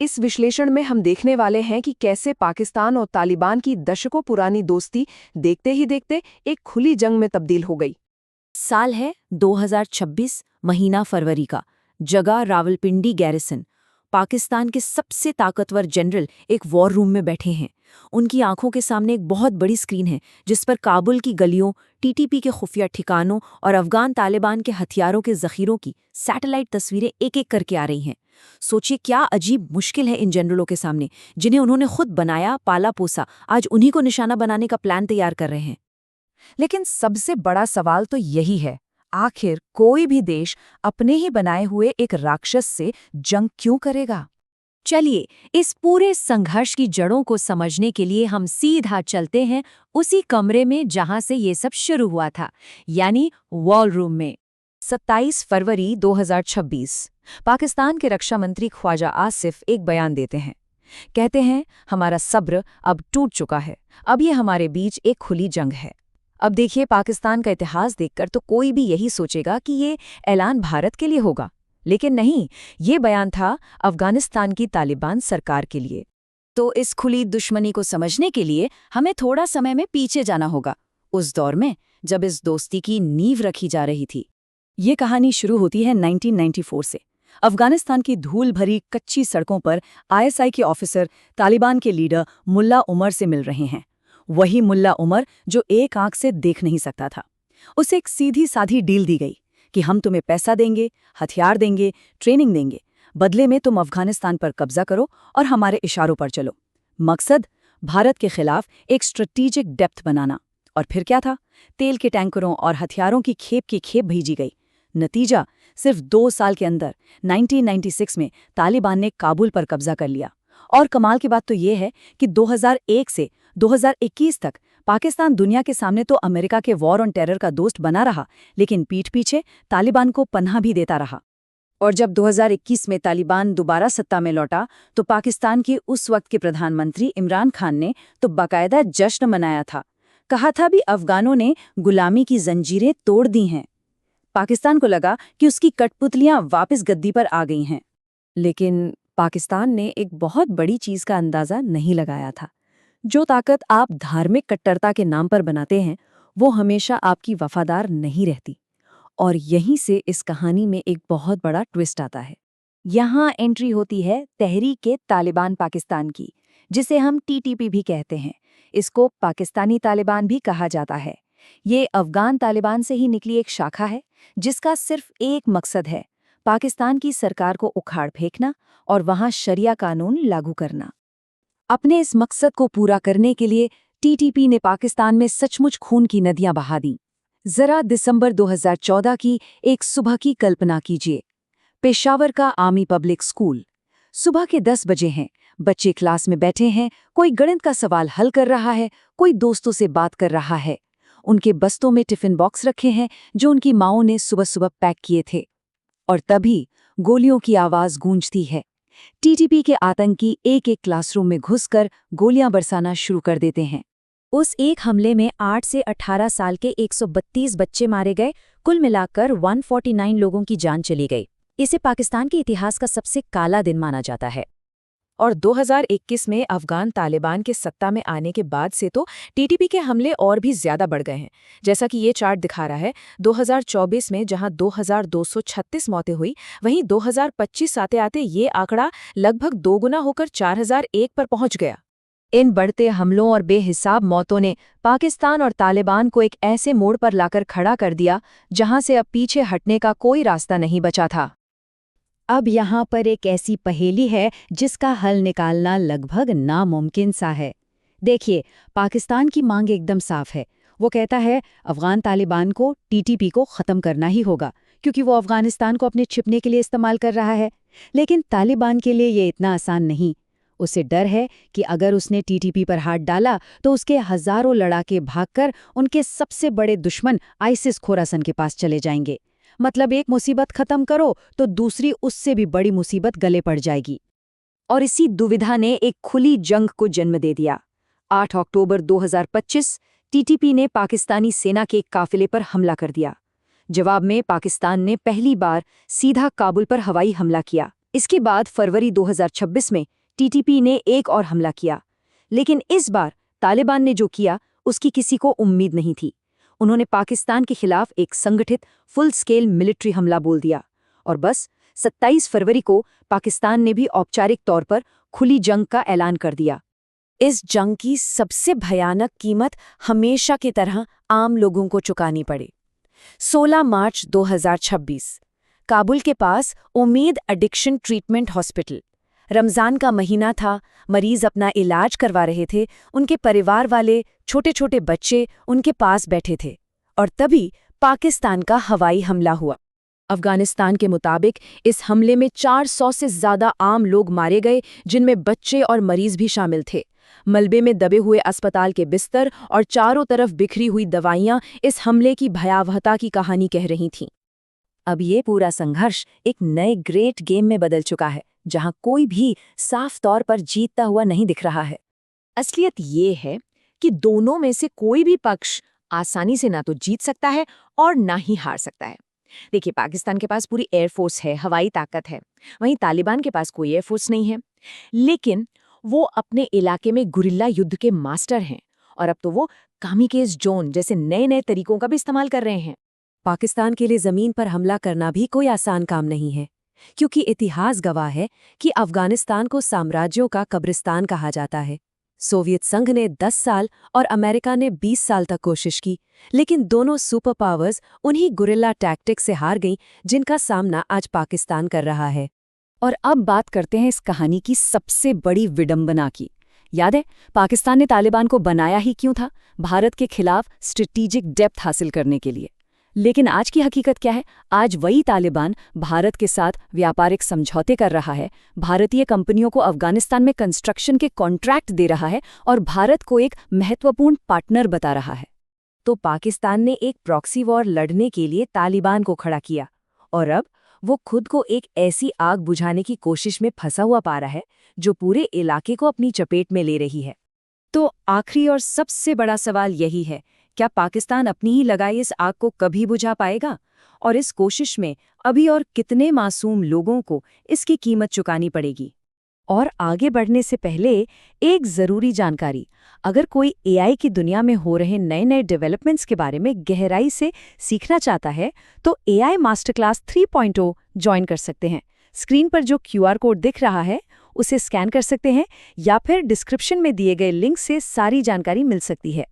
इस विश्लेषण में हम देखने वाले हैं कि कैसे पाकिस्तान और तालिबान की दशकों पुरानी दोस्ती देखते ही देखते एक खुली जंग में तब्दील हो गई। साल है 2026, महीना फरवरी का। जगह रावलपिंडी गैरिसन। पाकिस्तान के सबसे ताकतवर जनरल एक वॉर रूम में बैठे हैं। उनकी आंखों के सामने एक बहुत बड़ी स्क्रीन है जिस पर काबुल की गलियों, टीटीपी के खुफिया ठिकानों और अफगान तालिबान के हथियारों के जखीरों की सैटेलाइट तस्वीरें एक एक करके आ रही हैं। सोचिए क्या अजीब मुश्किल है इन जनरलों के सामने, जिन्हें उन्होंने खुद बनाया, पाला पोसा, आज उन्हीं को निशाना बनाने का प्लान तैयार कर रहे हैं। लेकिन सबसे बड़ा सवाल तो यही है, आखिर कोई भी देश अपने ही बनाए हुए एक राक्षस से जंग क्यों करेगा? चलिए, इस पूरे संघर्ष की जड़ों को समझने के लिए हम सीधा चलते हैं उसी कमरे में जहां से ये सब शुरू हुआ था, यानी वॉर रूम में। 27 फरवरी 2026 पाकिस्तान के रक्षा मंत्री ख्वाजा आसिफ एक बयान देते हैं। कहते हैं, हमारा सब्र अब टूट चुका है, अब ये हमारे बीच एक खुली जंग है। अब देखिए, पाकिस्तान का इतिहास देखकर तो कोई भी यही सोचेगा कि ये ऐलान भारत के लिए होगा, लेकिन नहीं, ये बयान था अफगानिस्तान की तालिबान सरकार के लिए। तो इस खुली दुश्मनी को समझने के लिए हमें थोड़ा समय में पीछे जाना होगा, उस दौर में जब इस दोस्ती की नींव रखी जा रही थी। ये कहानी शुरू होती है 1994 से। अफगानिस्तान की धूल भरी कच्ची सड़कों पर आईएसआई के ऑफिसर तालिबान के लीडर मुल्ला उमर से मिल रहे हैं। वही मुल्ला उमर जो एक आंख से देख नहीं सकता था। उसे एक सीधी साधी डील दी गई कि हम तुम्हें पैसा देंगे, हथियार देंगे, ट्रेनिंग देंगे, बदले में तुम अफगानिस्तान पर कब्जा करो और हमारे इशारों पर चलो। मकसद, भारत के खिलाफ एक स्ट्रेटेजिक डेप्थ बनाना। और फिर क्या था? तेल के टैंकरों और हथियारों की खेप भेजी गई। नतीजा, सिर्फ 2 साल के अंदर 1996 में तालिबान ने काबुल पर कब्जा कर लिया। और कमाल की बात तो ये है कि 2001 से 2021 तक पाकिस्तान दुनिया के सामने तो अमेरिका के वॉर ऑन टेरर का दोस्त बना रहा, लेकिन पीठ पीछे तालिबान को पनाह भी देता रहा। और जब 2021 में तालिबान दोबारा सत्ता में लौटा तो पाकिस्तान के उस वक्त के प्रधानमंत्री इमरान खान ने तो बाकायदा जश्न मनाया था। कहा था भी अफगानों ने गुलामी की जंजीरें तोड़ दी हैं। पाकिस्तान को लगा कि उसकी कठपुतलियां वापस गद्दी पर आ गई हैं। लेकिन पाकिस्तान ने एक बहुत बड़ी चीज का अंदाजा नहीं लगाया था। जो ताकत आप धार्मिक कट्टरता के नाम पर बनाते हैं, वो हमेशा आपकी वफादार नहीं रहती। और यहीं से इस कहानी में एक बहुत बड़ा ट्विस्ट आता है। यहाँ एंट्री होती है तहरीक-ए-तालिबान पाकिस्तान की, जिसे हम टीटीपी भी कहते हैं। इसको पाकिस्तानी तालिबान भी कहा जाता है। ये अफगान तालिबान से ही निकली एक शाखा है, जिसका सिर्फ एक मकसद है, पाकिस्तान की सरकार को उखाड़ फेंकना और वहां शरिया कानून लागू करना। अपने इस मकसद को पूरा करने के लिए टीटीपी ने पाकिस्तान में सचमुच खून की नदियां बहा दी। जरा दिसंबर 2014 की एक सुबह की कल्पना कीजिए। पेशावर का आर्मी पब्लिक स्कूल। सुबह के 10 बजे हैं, बच्चे क्लास में बैठे हैं, कोई गणित का सवाल हल कर रहा है, कोई दोस्तों से बात कर रहा है। उनके बस्तों में टिफिन बॉक्स रखे हैं जो उनकी माओं ने सुबह सुबह पैक किए थे। और तभी गोलियों की आवाज गूंजती है। टीटीपी के आतंकी एक एक क्लासरूम में घुसकर गोलियां बरसाना शुरू कर देते हैं। उस एक हमले में 8 से 18 साल के 132 बच्चे मारे गए। कुल मिलाकर 149 लोगों की जान चली गई। इसे पाकिस्तान के इतिहास का सबसे काला दिन माना जाता है। और 2021 में अफगान तालिबान के सत्ता में आने के बाद से तो टीटीपी के हमले और भी ज्यादा बढ़ गए हैं। जैसा कि ये चार्ट दिखा रहा है, 2024 में जहां 2236 मौतें हुई, वहीं 2025 आते आते ये आंकड़ा लगभग दोगुना होकर 4001 पर पहुंच गया। इन बढ़ते हमलों और बेहिसाब मौतों ने पाकिस्तान और तालिबान को एक ऐसे मोड़ पर लाकर खड़ा कर दिया जहां से अब पीछे हटने का कोई रास्ता नहीं बचा था। अब यहाँ पर एक ऐसी पहेली है जिसका हल निकालना लगभग नामुमकिन सा है। देखिए, पाकिस्तान की मांग एकदम साफ है। वो कहता है अफगान तालिबान को, टीटीपी को ख़त्म करना ही होगा, क्योंकि वो अफगानिस्तान को अपने छिपने के लिए इस्तेमाल कर रहा है। लेकिन तालिबान के लिए ये इतना आसान नहीं। उसे डर है कि अगर उसने टीटीपी पर हाथ डाला तो उसके हज़ारों लड़ाके भागकर उनके सबसे बड़े दुश्मन आइसिस खोरासन के पास चले जाएंगे। मतलब एक मुसीबत खत्म करो तो दूसरी उससे भी बड़ी मुसीबत गले पड़ जाएगी। और इसी दुविधा ने एक खुली जंग को जन्म दे दिया। 8 अक्टूबर 2025 टीटीपी ने पाकिस्तानी सेना के एक काफिले पर हमला कर दिया। जवाब में पाकिस्तान ने पहली बार सीधा काबुल पर हवाई हमला किया। इसके बाद फरवरी 2026 में टीटीपी ने एक और हमला किया, लेकिन इस बार तालिबान ने जो किया उसकी किसी को उम्मीद नहीं थी। उन्होंने पाकिस्तान के खिलाफ एक संगठित फुल स्केल मिलिट्री हमला बोल दिया और बस 27 फरवरी को पाकिस्तान ने भी औपचारिक तौर पर खुली जंग का ऐलान कर दिया। इस जंग की सबसे भयानक कीमत हमेशा की तरह आम लोगों को चुकानी पड़ी। 16 मार्च 2026 काबुल के पास उम्मीद एडिक्शन ट्रीटमेंट हॉस्पिटल। रमज़ान का महीना था, मरीज अपना इलाज करवा रहे थे, उनके परिवार वाले, छोटे छोटे बच्चे उनके पास बैठे थे और तभी पाकिस्तान का हवाई हमला हुआ। अफगानिस्तान के मुताबिक इस हमले में 400 से ज़्यादा आम लोग मारे गए, जिनमें बच्चे और मरीज भी शामिल थे। मलबे में दबे हुए अस्पताल के बिस्तर और चारों तरफ बिखरी हुई दवाइयां इस हमले की भयावहता की कहानी कह रही थीं। अब ये पूरा संघर्ष एक नए ग्रेट गेम में बदल चुका है, जहां कोई भी साफ तौर पर जीतता हुआ नहीं दिख रहा है। असलियत ये है कि दोनों में से कोई भी पक्ष आसानी से ना तो जीत सकता है और ना ही हार सकता है। देखिए, पाकिस्तान के पास पूरी एयरफोर्स है, हवाई ताकत है, वहीं तालिबान के पास कोई एयरफोर्स नहीं है, लेकिन वो अपने इलाके में गुरिल्ला युद्ध के मास्टर हैं और अब तो वो कामिकेज ड्रोन जैसे नए नए तरीकों का भी इस्तेमाल कर रहे हैं। पाकिस्तान के लिए जमीन पर हमला करना भी कोई आसान काम नहीं है, क्योंकि इतिहास गवाह है कि अफगानिस्तान को साम्राज्यों का कब्रिस्तान कहा जाता है। सोवियत संघ ने 10 साल और अमेरिका ने 20 साल तक कोशिश की, लेकिन दोनों सुपर पावर्स उन्हीं गुरिल्ला टैक्टिक से हार गईं जिनका सामना आज पाकिस्तान कर रहा है। और अब बात करते हैं इस कहानी की सबसे बड़ी विडंबना की। याद है, पाकिस्तान ने तालिबान को बनाया ही क्यों था? भारत के खिलाफ स्ट्रेटेजिक डेप्थ हासिल करने के लिए। लेकिन आज की हकीकत क्या है? आज वही तालिबान भारत के साथ व्यापारिक समझौते कर रहा है, भारतीय कंपनियों को अफगानिस्तान में कंस्ट्रक्शन के कॉन्ट्रैक्ट दे रहा है और भारत को एक महत्वपूर्ण पार्टनर बता रहा है। तो पाकिस्तान ने एक प्रॉक्सी वॉर लड़ने के लिए तालिबान को खड़ा किया और अब वो खुद को एक ऐसी आग बुझाने की कोशिश में फंसा हुआ पा रहा है जो पूरे इलाके को अपनी चपेट में ले रही है। तो आखिरी और सबसे बड़ा सवाल यही है, क्या पाकिस्तान अपनी ही लगाई इस आग को कभी बुझा पाएगा? और इस कोशिश में अभी और कितने मासूम लोगों को इसकी कीमत चुकानी पड़ेगी? और आगे बढ़ने से पहले एक ज़रूरी जानकारी, अगर कोई एआई की दुनिया में हो रहे नए नए डेवलपमेंट्स के बारे में गहराई से सीखना चाहता है तो एआई मास्टर क्लास 3.0 ज्वाइन कर सकते हैं। स्क्रीन पर जो QR कोड दिख रहा है उसे स्कैन कर सकते हैं या फिर डिस्क्रिप्शन में दिए गए लिंक से सारी जानकारी मिल सकती है।